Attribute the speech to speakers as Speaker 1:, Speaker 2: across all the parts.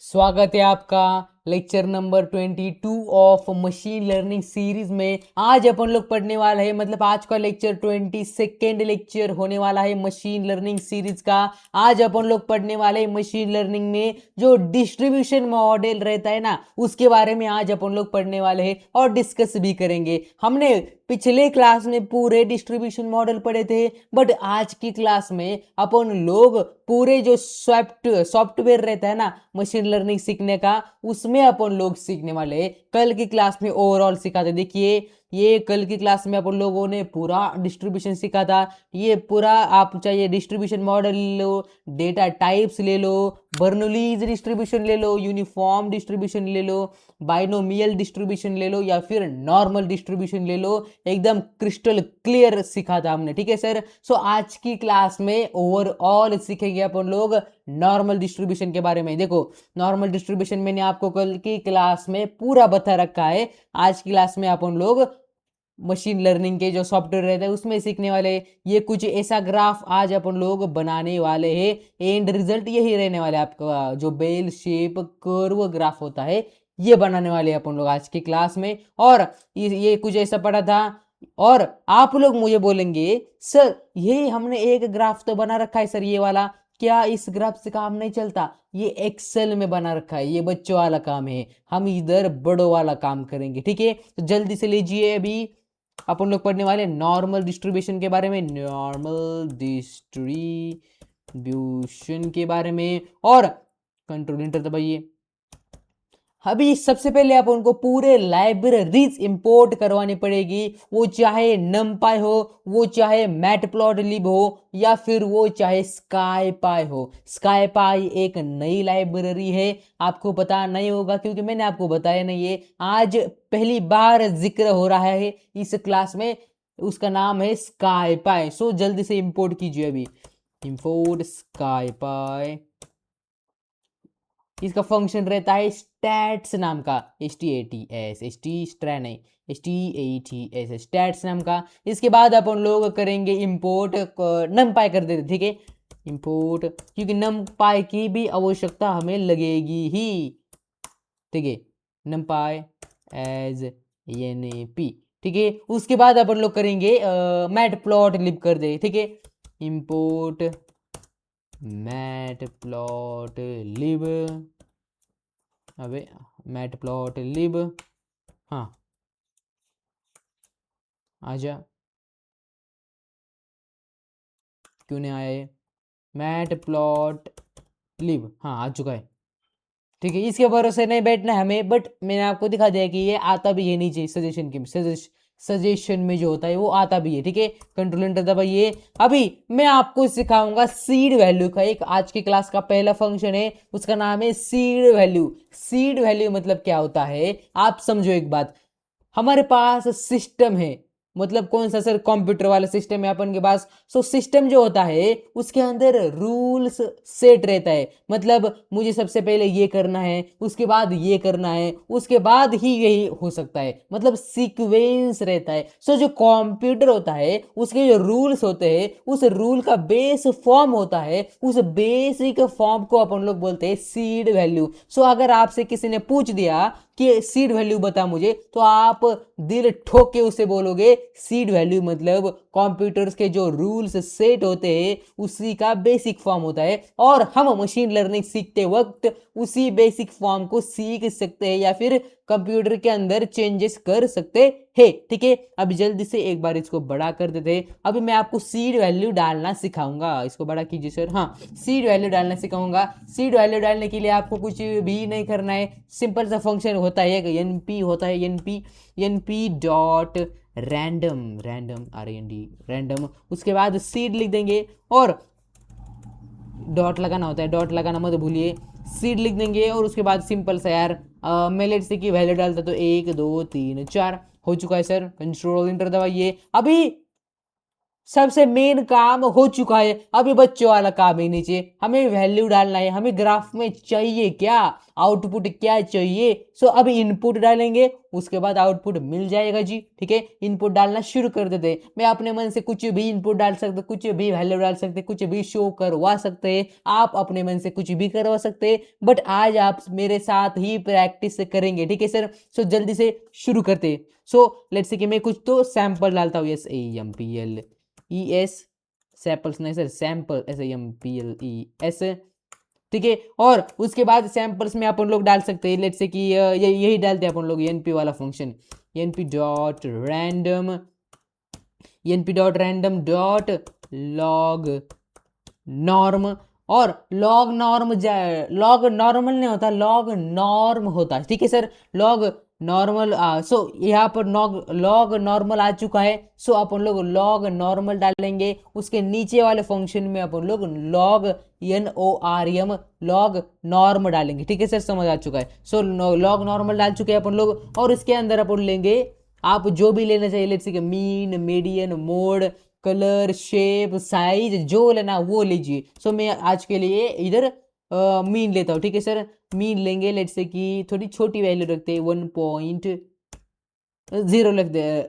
Speaker 1: स्वागत है आपका lecture number 22 of machine learning series में। आज अपन लोग पढ़ने वाला है, मतलब आज का लेक्चर 22nd लेक्चर होने वाला है मशीन लर्निंग सीरीज का। आज अपन लोग पढ़ने वाले हैं मशीन लर्निंग में जो डिस्ट्रीब्यूशन मॉडल रहता है ना, उसके बारे में आज अपन लोग पढ़ने वाले हैं और डिस्कस भी करेंगे। हमने पिछले क्लास में पूरे डिस्ट्रीब्यूशन मॉडल पढ़े थे, बट आज की क्लास में अपन लोग पूरे जो सॉफ्टवेयर रहता है ना मशीन लर्निंग सीखने का, उसमें अपन लोग सीखने वाले हैं। कल की क्लास में ओवरऑल सीखा था, देखिए ये कल की क्लास में अपन लोगों ने पूरा डिस्ट्रीब्यूशन सीखा था। ये पूरा आप चाहिए डिस्ट्रीब्यूशन मॉडल ले लो, डेटा टाइप्स ले लो, बर्नौलीज डिस्ट्रीब्यूशन ले लो, यूनिफॉर्म डिस्ट्रीब्यूशन ले लो, बाइनोमियल डिस्ट्रीब्यूशन ले लो या फिर नॉर्मल डिस्ट्रीब्यूशन ले लो। एकदम क्रिस्टल क्लियर सीखा था हमने, ठीक है सर। सो आज की क्लास में ओवरऑल सीखेंगे अपन लोग नॉर्मल डिस्ट्रीब्यूशन के बारे में। देखो नॉर्मल डिस्ट्रीब्यूशन मैंने आपको कल की क्लास में पूरा बता रखा है। आज की क्लास में अपन लोग मशीन लर्निंग के जो सॉफ्टवेयर रहते हैं उसमें सीखने वाले हैं। ये कुछ ऐसा ग्राफ आज अपन लोग बनाने वाले हैं, एंड रिजल्ट यही रहने वाला है आपका, जो बेल शेप कर्व ग्राफ होता है ये बनाने वाले हैं अपन लोग आज की क्लास में। और ये कुछ ऐसा पढ़ा था। और आप लोग मुझे बोलेंगे सर ये हमने एक ग्राफ तो बना रखा है सर ये वाला, क्या इस ग्राफ से काम नहीं चलता? ये एक्सेल में बना रखा है, ये बच्चों वाला काम है, हम इधर बड़ों वाला काम करेंगे, ठीक है। तो जल्दी से लीजिए, अभी अपन लोग पढ़ने वाले नॉर्मल डिस्ट्रीब्यूशन के बारे में, नॉर्मल डिस्ट्रीब्यूशन के बारे में। और कंट्रोल इंटर दबाइए। अभी सबसे पहले आप उनको पूरे लाइब्रेरीज इंपोर्ट करवानी पड़ेगी, वो चाहे नमपाई हो, वो चाहे मैटप्लॉटलिब हो, या फिर वो चाहे स्काईपाई हो। स्काईपाई एक नई लाइब्रेरी है, आपको पता नहीं होगा क्योंकि मैंने आपको बताया नहीं है, आज पहली बार जिक्र हो रहा है इस क्लास में। उसका नाम है स्काईपाई। सो जल्दी से इंपोर्ट कीजिए अभी, इंपोर्ट स्काईपाई। इसका फंक्शन रहता है स्टैट्स नाम का, स्टैट्स नहीं, स्टैट्स स्टैट्स नाम का। इसके बाद अपन लोग करेंगे इंपोर्ट नमपाई कर देते, ठीक है, इंपोर्ट, क्योंकि नमपाई की भी आवश्यकता हमें लगेगी ही, ठीक है, नमपाई एज एनपी, ठीक है। उसके बाद अपन लोग करेंगे मैटप्लॉटलिब कर दे, ठीक है, इंपोर्ट मैटप्लॉटलिब। अबे मैटप्लॉटलिब, हाँ आजा, क्यों नहीं आया ये? मैटप्लॉटलिब, हाँ आ चुका है, ठीक है। इसके भरोसे नहीं बैठना है हमें, बट मैंने आपको दिखा दिया कि ये आता भी है नीचे सजेशन के, सजेशन में जो होता है वो आता भी है, ठीक है। कंट्रोल एंटर दबाइए। अभी मैं आपको सिखाऊंगा सीड वैल्यू का, एक आज की क्लास का पहला फंक्शन है, उसका नाम है सीड वैल्यू। सीड वैल्यू मतलब क्या होता है, आप समझो एक बात। हमारे पास सिस्टम है, मतलब कौन सा सर? कंप्यूटर वाला सिस्टम है अपन के पास। सो सिस्टम जो होता है उसके अंदर रूल्स सेट रहता है, मतलब मुझे सबसे पहले ये करना है, उसके बाद ये करना है, उसके बाद ही यही हो सकता है, मतलब सीक्वेंस रहता है। सो जो कंप्यूटर होता है उसके जो रूल्स होते हैं, उस रूल का बेस फॉर्म होता है, उस बेसिक फॉर्म को अपन लोग बोलते हैं सीड वैल्यू। सो अगर आपसे किसी ने पूछ दिया कि सीड वैल्यू बता मुझे, तो आप दिल ठोक के उसे बोलोगे सीड वैल्यू मतलब कंप्यूटर्स के जो रूल्स सेट होते हैं उसी का बेसिक फॉर्म होता है। और हम मशीन लर्निंग सीखते वक्त उसी बेसिक फॉर्म को सीख सकते हैं या फिर कंप्यूटर के अंदर चेंजेस कर सकते हैं, ठीक है। अब जल्दी से एक बार इसको बड़ा कर देते हैं। अभी मैं आपको सीड वैल्यू डालना सिखाऊंगा, इसको बड़ा कीजिए सर, हाँ सीड वैल्यू डालना सिखाऊंगा। सीड वैल्यू डालने के लिए आपको कुछ भी नहीं करना है, सिंपल सा फंक्शन होता है, एनपी होता है, NP dot random, random RAND random, उसके बाद सीड लिख देंगे और डॉट लगाना होता है, डॉट लगाना मत भूलिए, सीड लिख देंगे। और उसके बाद सिंपल सा यार मैं लेट से की वैल्यू डालता तो 1 2 3 4 हो चुका है सर। कंट्रोल इंटर दबाइए। अभी सबसे मेन काम हो चुका है। अभी बच्चों वाला काम है नीचे, हमें वैल्यू डालना है, हमें ग्राफ में चाहिए क्या, आउटपुट क्या चाहिए। सो अभी इनपुट डालेंगे, उसके बाद आउटपुट मिल जाएगा जी। ठीक है, इनपुट डालना शुरू कर देते हैं। मैं अपने मन से कुछ भी इनपुट डाल सकते, कुछ भी वैल्यू डाल सकते, कुछ भी शो करवा सकते हैं। आप अपने मन से कुछ भी करवा सकते हैं, बट आज आप मेरे साथ ही प्रैक्टिस करेंगे। ठीक है सर, सो जल्दी से शुरू करते हैं। सो लेट्स से कि मैं कुछ तो सैंपल डालता हूँ, SAMPLES, सैंपल्स नहीं सर, सैंपल, SAMPLES। ठीक है, और उसके बाद सैंपल्स में अपन लोग डाल सकते हैं, लेट्स से कि यही डालते हैं अपन लोग np वाला फंक्शन, np.random.log नॉर्म। और लॉग नॉर्म, लॉग नॉर्मल नहीं होता, लॉग नॉर्म होता है। ठीक है सर, लॉग नॉर्मल। सो यहाँ पर लॉग नॉर्मल आ चुका है। सो अपन लोग लॉग नॉर्मल डालेंगे, उसके नीचे वाले फंक्शन में अपन लोग लॉग NORM, लॉग नॉर्म डालेंगे। ठीक है सर, समझ आ चुका है। सो लॉग नॉर्मल डाल चुके हैं अपन लोग, और इसके अंदर अपन लेंगे, आप जो भी लेना चाहिए, let's say mean, median, mode, colour, shape, size, जो लेना वो लीजिए। सो मैं आज के लिए इधर मीन लेता हूँ। ठीक है सर, मीन लेंगे, लेट्स से कि थोड़ी छोटी वैल्यू रखते हैं, 1.0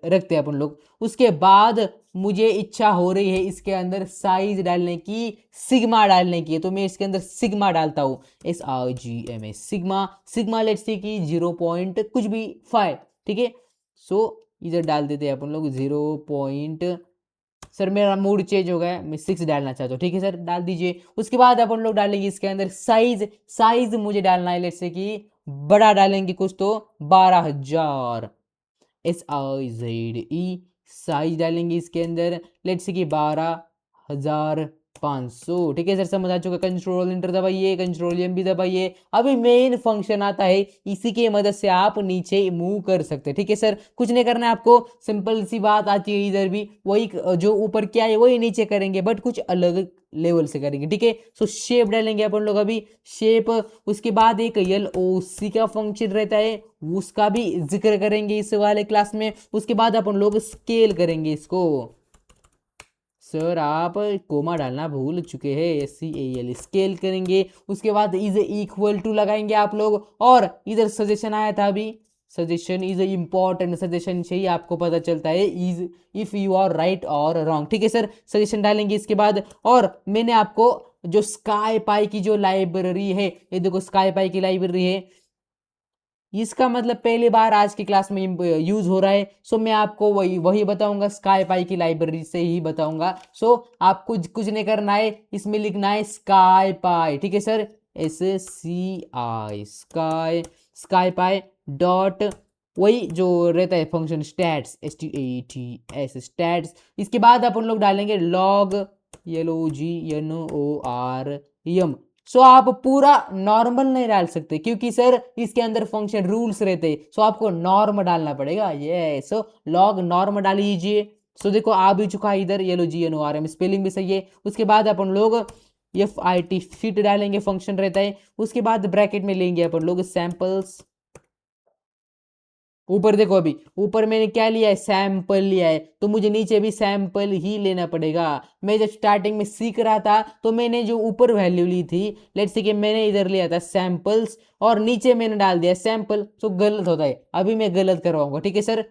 Speaker 1: रखते हैं अपन लोग। उसके बाद मुझे इच्छा हो रही है इसके अंदर साइज डालने की, सिग्मा डालने की, तो मैं इसके अंदर सिग्मा डालता हूँ, SRGMA, sigma. Sigma let's say कि 0 पॉइंट कुछ भी 5। ठीक है, सो इधर डाल देते हैं अपन लोग 0 पॉइंट, सर मेरा मूड चेंज हो गया, मैं 6 डालना चाहता हूँ। ठीक है सर, डाल दीजिए। उसके बाद अपन लोग डालेंगे इसके अंदर साइज। साइज मुझे डालना है, लेट्स से कि बड़ा डालेंगे कुछ तो 12,000, SIZE, साइज डालेंगे इसके अंदर, लेट्स से कि 12,500। ठीक है सर, समझ आ चुका। कंट्रोल एंटर दबाइए, कंट्रोल एम भी दबाइए। अभी मेन फंक्शन आता है, इसी की मदद से आप नीचे मूव कर सकते हैं। ठीक है सर, कुछ नहीं करना है आपको, सिंपल सी बात आती है इधर भी, वही जो ऊपर क्या है वही नीचे करेंगे, बट कुछ अलग लेवल से करेंगे। ठीक है, सो शेप डालेंगे अपन लोग अभी, शेप। उसके बाद एक LOC का फंक्शन रहता है, उसका भी जिक्र करेंगे इस वाले क्लास में। उसके बाद अपन लोग स्केल करेंगे इसको। सर आप कोमा डालना भूल चुके हैं, SCAL, स्केल करेंगे। उसके बाद इज इक्वल टू लगाएंगे आप लोग, और इधर सजेशन आया था अभी, सजेशन इज इंपॉर्टेंट, सजेशन से ही आपको पता चलता है is if you are right और रॉन्ग। ठीक है सर, सजेशन डालेंगे इसके बाद। और मैंने आपको जो स्काई पाई की जो लाइब्रेरी है, ये देखो स्काई पाई की लाइब्रेरी है, इसका मतलब पहली बार आज की क्लास में यूज हो रहा है। सो मैं आपको वही वही बताऊंगा, स्काई पाई की लाइब्रेरी से ही बताऊंगा। सो आपको कुछ नहीं करना है, इसमें लिखना है स्काई पाई। ठीक है sir, SCI, sky, sky Pie dot, वही जो रहता है फंक्शन स्टैट्स, STATS, स्टैट्स। इसके बाद अपन लोग डालेंगे लॉग, LOGNORM। सो आप पूरा नॉर्मल नहीं डाल सकते, क्योंकि सर इसके अंदर फंक्शन रूल्स रहते हैं। सो आपको नॉर्म डालना पड़ेगा, ये। सो लॉग नॉर्म डाल लीजिए। सो देखो आ भी चुका है इधर, LOGNORM, स्पेलिंग भी सही है। उसके बाद अपन लोग FIT, फिट डालेंगे, फंक्शन रहता है। उसके बाद ब्रैकेट में लेंगे अपन लोग सैंपल्स। ऊपर देखो, अभी ऊपर मैंने क्या लिया है, सैंपल लिया है, तो मुझे नीचे भी सैंपल ही लेना पड़ेगा। मैं जब स्टार्टिंग में सीख रहा था, तो मैंने जो ऊपर वैल्यू ली थी, लेट्स से कि मैंने इधर लिया था सैंपल्स, और नीचे मैंने डाल दिया सैंपल। तो गलत होता है, अभी मैं गलत करवाऊंगा। ठीक है सर,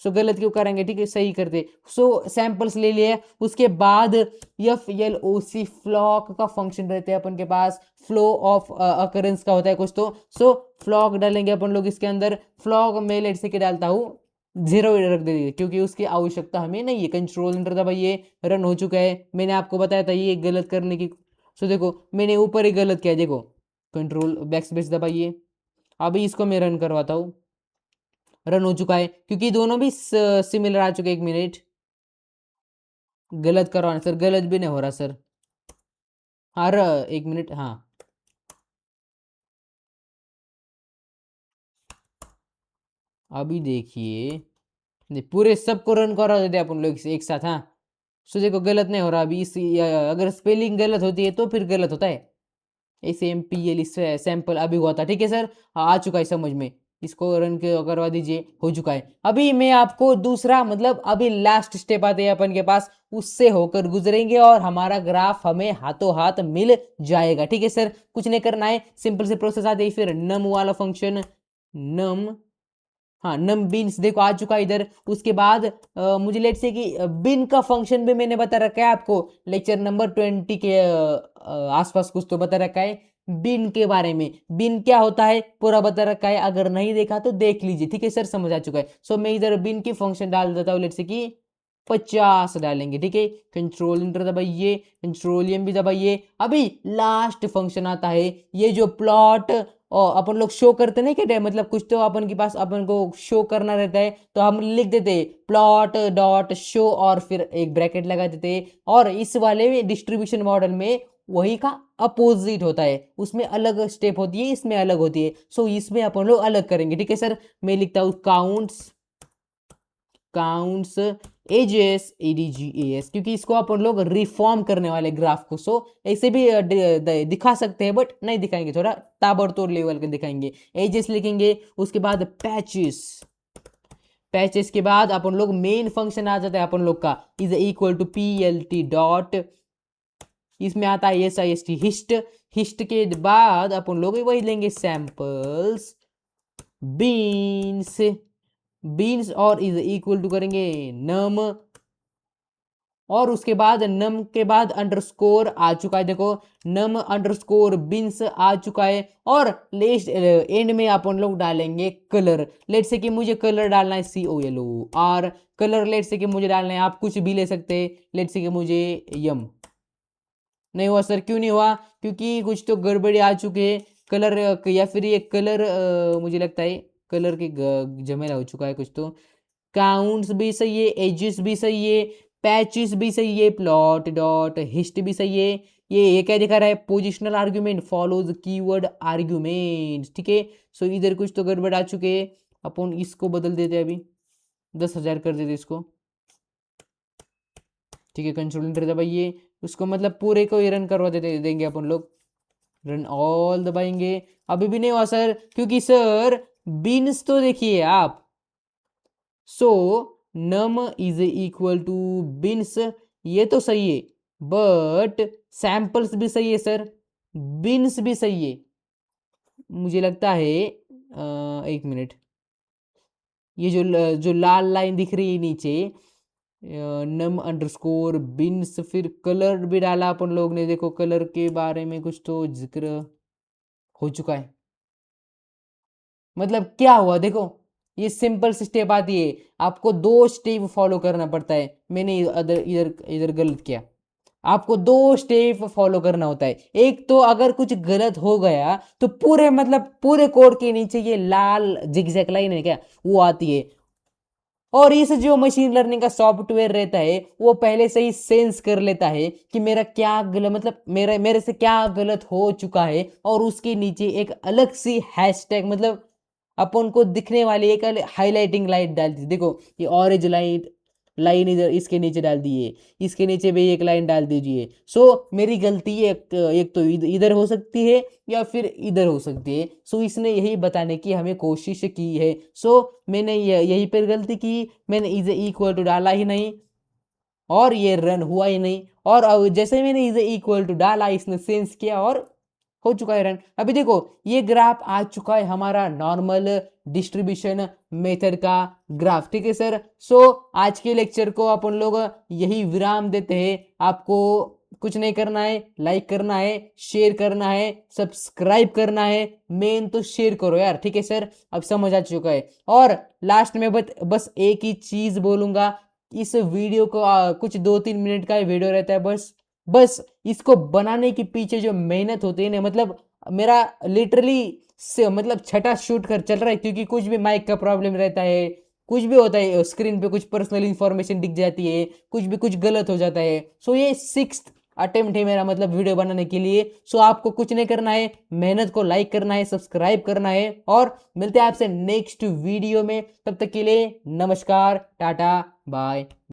Speaker 1: सो गलत क्यों करेंगे, ठीक है सही करते। सो सैंपल्स ले लिए। उसके बाद FLOC, फ्लॉक का फंक्शन रहते हैं अपन के पास, फ्लो ऑफ अकरेंस का होता है कुछ तो। सो फ्लॉक डालेंगे अपन लोग इसके अंदर। फ्लॉक में लेट से के डालता हूँ 0 रख दीजिए, क्योंकि उसकी आवश्यकता हमें नहीं है। कंट्रोल एंटर दबाइए, रन हो चुका है। मैंने आपको बताया था ये गलत करने की। सो देखो मैंने ऊपर ही गलत किया, देखो कंट्रोल बैक स्पेस दबाइए। अभी इसको मैं रन करवाता हूँ, रन हो चुका है, क्योंकि दोनों भी सिमिलर आ चुके। 1 मिनट, गलत करवाना सर, गलत भी नहीं हो रहा सर। हाँ 1 मिनट, हाँ अभी देखिए, पूरे सबको रन करा देते अपन लोग एक साथ। हाँ सो देखो गलत नहीं हो रहा अभी। अगर स्पेलिंग गलत होती है तो फिर गलत होता है। SAMPL सैंपल अभी हुआ था। ठीक है सर, हाँ, आ चुका है समझ में। इसको रन करवा दीजिए, हो चुका है। अभी मैं आपको दूसरा मतलब अभी लास्ट स्टेप आते हैं अपन के पास, उससे होकर गुजरेंगे और हमारा ग्राफ हमें हाथों हाथ मिल जाएगा। ठीक है सर, कुछ नहीं करना है, सिंपल से प्रोसेस आते ही फिर नम वाला फंक्शन, नम, हाँ नम बीन्स देखो आ चुका है इधर। उसके बाद मुझे लेट से कि बिन का फंक्शन भी मैंने बता रखा है आपको, लेक्चर नंबर 20 के आसपास कुछ तो बता रखा है बिन के बारे में। बिन क्या होता है पूरा बता रखा है, अगर नहीं देखा तो देख लीजिए। ठीक है सर, समझ आ चुका है। सो मैं इधर बिन की फंक्शन डाल देता हूँ, लेट से कि 50 डालेंगे। ठीक है, कंट्रोल इंटर दबाइए, कंट्रोलियम भी दबाइए। अभी लास्ट फंक्शन आता है, ये जो प्लॉट और अपन लोग शो करते नहीं क्या, मतलब कुछ तो अपन के पास अपन को शो करना रहता है, तो हम लिख देते प्लॉट डॉट शो और फिर एक ब्रैकेट लगा देते। और इस वाले में डिस्ट्रीब्यूशन मॉडल में वही का अपोजिट होता है, उसमें अलग स्टेप होती है, इसमें अलग होती है। सो इसमें अपन लोग अलग करेंगे। ठीक है सर, मैं लिखता हूँ काउंट्स एजेस एडीजीएस, क्योंकि इसको अपन लोग रिफॉर्म करने वाले ग्राफ को। सो ऐसे भी दिखा सकते हैं, बट नहीं दिखाएंगे, थोड़ा ताबड़तोड़ लेवल के दिखाएंगे। एजेस लिखेंगे, उसके बाद पैचेस, पैचेस के बाद अपन लोग मेन फंक्शन आ जाता है अपन लोग का, is equal to P L T dot, इसमें आता है S I S T hist. Hist के बाद अपन लोग वही लेंगे सैंपल्स बीन्स, बीन्स और इज इक्वल टू करेंगे नम, और उसके बाद नम के बाद अंडरस्कोर आ चुका है, देखो नम अंडरस्कोर बिन्स आ चुका है। और लेस्ट एंड में अपन लोग डालेंगे कलर, लेट से कि मुझे कलर डालना है COLOR कलर, लेट से कि मुझे डालना है, आप कुछ भी ले सकते हैं, लेट से कि मुझे यम। नहीं हुआ सर, क्यों नहीं हुआ? क्योंकि कुछ तो गड़बड़ी आ चुके हैं कलर, या फिर ये कलर मुझे लगता है कलर के झमेला हो चुका है कुछ तो। काउंट्स भी सही है, एजेस भी सही है, पैचेस भी सही है, प्लॉट डॉट हिस्ट भी सही है। ये क्या दिखा रहा है, positional argument follows keyword argument. ठीक है, सो इधर कुछ तो गड़बड़ आ चुके हैं, अपन इसको बदल देते हैं अभी, 10,000 कर देते इसको। ठीक है, कंट्रोल एंटर दबाइए, उसको मतलब पूरे को ही रन करवा देते देंगे अपन लोग, रन ऑल दबाएंगे। अभी भी नहीं हुआ सर, क्योंकि सर बीन्स तो देखिए आप, so num is equal to beans, ये तो सही है, बट सैंपल्स भी सही है सर, बिन्स भी सही है। मुझे लगता है एक मिनट, ये जो लाल लाइन दिख रही है नीचे, नम अंडरस्कोर बिन्स, फिर कलर भी डाला अपन लोग ने, देखो कलर के बारे में कुछ तो जिक्र हो चुका है। मतलब क्या हुआ देखो, ये सिंपल सी स्टेप आती है, आपको 2 स्टेप फॉलो करना पड़ता है। मैंने इधर इधर इधर गलत किया, आपको 2 स्टेप फॉलो करना होता है। एक तो अगर कुछ गलत हो गया तो पूरे मतलब पूरे कोड के नीचे ये लाल जिगजैग लाइन है क्या, वो आती है। और इस जो मशीन लर्निंग का सॉफ्टवेयर रहता है, वो पहले से ही सेंस कर लेता है कि मेरा क्या गलत, मतलब मेरे से क्या गलत हो चुका है, और उसके नीचे एक अलग सी हैशटैग, मतलब अपन को दिखने वाली एक हाईलाइटिंग लाइट डाल दी। देखो ये ऑरेंज लाइट लाइन इधर इसके नीचे डाल दिए, इसके नीचे भी एक लाइन डाल दीजिए। सो मेरी गलती एक तो इधर हो सकती है या फिर इधर हो सकती है। सो इसने यही बताने की हमें कोशिश की है। सो मैंने यही पर गलती की, मैंने इज इक्वल टू डाला ही नहीं और ये रन हुआ ही नहीं। और अब जैसे मैंने इज इक्वल टू डाला, इसने सेंस किया और हो चुका है रन। अभी देखो ये ग्राफ आ चुका है हमारा नॉर्मल डिस्ट्रीब्यूशन मेथड का ग्राफ। ठीक है सर, सो आज के लेक्चर को अपन लोग यही विराम देते हैं। आपको कुछ नहीं करना है, लाइक करना है, शेयर करना है, सब्सक्राइब करना है, मेन तो शेयर करो यार। ठीक है सर, अब समझ आ चुका है। और लास्ट में बस एक ही चीज बोलूंगा, इस वीडियो को कुछ 2-3 मिनट का वीडियो रहता है, बस बस इसको बनाने के पीछे जो मेहनत होती है ना, मतलब मेरा लिटरली से मतलब छठा शूट कर चल रहा है, क्योंकि कुछ भी माइक का प्रॉब्लम रहता है, कुछ भी होता है, स्क्रीन पे कुछ पर्सनल इंफॉर्मेशन दिख जाती है, कुछ गलत हो जाता है। सो ये 6th अटेम्प्ट है मेरा, मतलब वीडियो बनाने के लिए। सो आपको कुछ नहीं करना है, मेहनत को लाइक करना है, सब्सक्राइब करना है, और मिलते हैं आपसे नेक्स्ट वीडियो में। तब तक के लिए नमस्कार, टाटा, बाय।